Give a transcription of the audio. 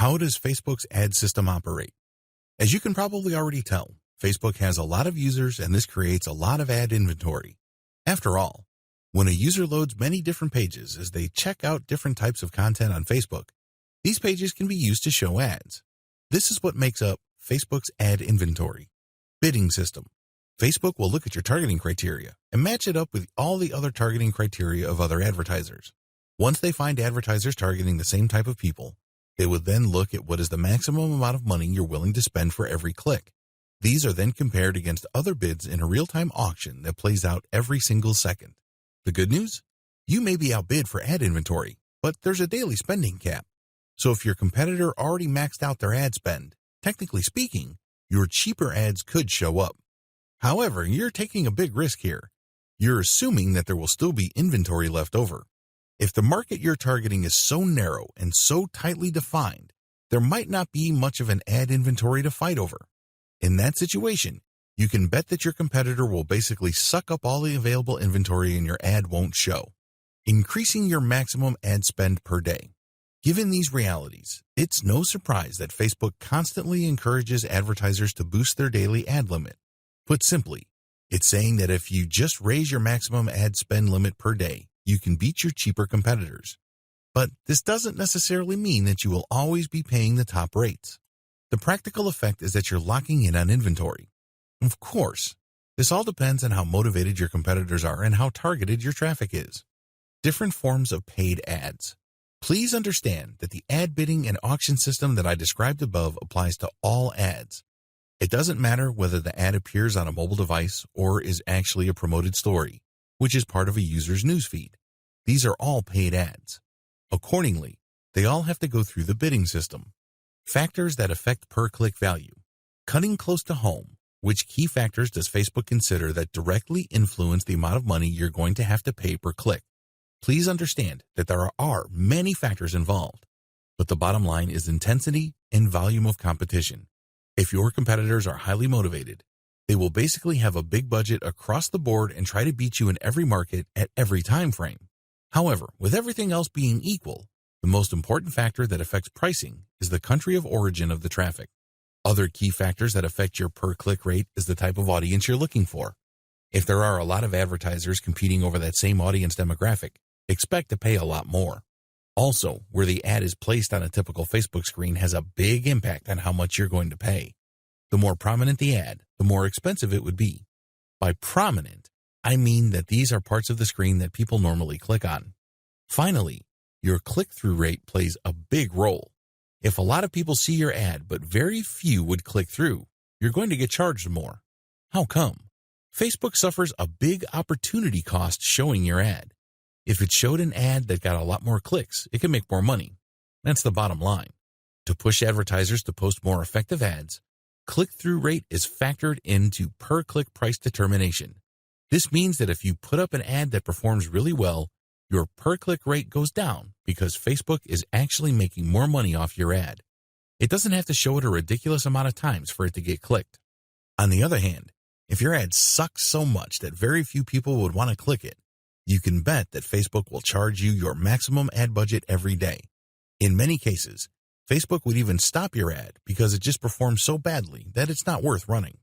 How does Facebook's ad system operate? As you can probably already tell, Facebook has a lot of users and this creates a lot of ad inventory. After all, when a user loads many different pages as they check out different types of content on Facebook, these pages can be used to show ads. This is what makes up Facebook's ad inventory. Bidding system. Facebook will look at your targeting criteria and match it up with all the other targeting criteria of other advertisers. Once they find advertisers targeting the same type of people, they would then look at what is the maximum amount of money you're willing to spend for every click. These are then compared against other bids in a real-time auction that plays out every single second. The good news? You may be outbid for ad inventory, but there's a daily spending cap. So if your competitor already maxed out their ad spend, technically speaking, your cheaper ads could show up. However, you're taking a big risk here. You're assuming that there will still be inventory left over. If the market you're targeting is so narrow and so tightly defined, there might not be much of an ad inventory to fight over. In that situation, you can bet that your competitor will basically suck up all the available inventory and your ad won't show. Increasing your maximum ad spend per day. Given these realities, it's no surprise that Facebook constantly encourages advertisers to boost their daily ad limit. Put simply, it's saying that if you just raise your maximum ad spend limit per day, you can beat your cheaper competitors. But this doesn't necessarily mean that you will always be paying the top rates. The practical effect is that you're locking in on inventory. Of course, this all depends on how motivated your competitors are and how targeted your traffic is. Different forms of paid ads. Please understand that the ad bidding and auction system that I described above applies to all ads. It doesn't matter whether the ad appears on a mobile device or is actually a promoted story, which is part of a user's newsfeed. These are all paid ads. Accordingly, they all have to go through the bidding system. Factors that affect per-click value. Cutting close to home, which key factors does Facebook consider that directly influence the amount of money you're going to have to pay per click? Please understand that there are many factors involved, but the bottom line is intensity and volume of competition. If your competitors are highly motivated, they will basically have a big budget across the board and try to beat you in every market at every time frame. However, with everything else being equal, the most important factor that affects pricing is the country of origin of the traffic. Other key factors that affect your per-click rate is the type of audience you're looking for. If there are a lot of advertisers competing over that same audience demographic, expect to pay a lot more. Also, where the ad is placed on a typical Facebook screen has a big impact on how much you're going to pay. The more prominent the ad, the more expensive it would be. By prominent, I mean that these are parts of the screen that people normally click on. Finally, your click-through rate plays a big role. If a lot of people see your ad but very few would click through, you're going to get charged more. How come? Facebook suffers a big opportunity cost showing your ad. If it showed an ad that got a lot more clicks, it can make more money. That's the bottom line. To push advertisers to post more effective ads, click-through rate is factored into per-click price determination. This means that if you put up an ad that performs really well, your per-click rate goes down because Facebook is actually making more money off your ad. It doesn't have to show it a ridiculous amount of times for it to get clicked. On the other hand, if your ad sucks so much that very few people would want to click it, you can bet that Facebook will charge you your maximum ad budget every day. In many cases, Facebook would even stop your ad because it just performs so badly that it's not worth running.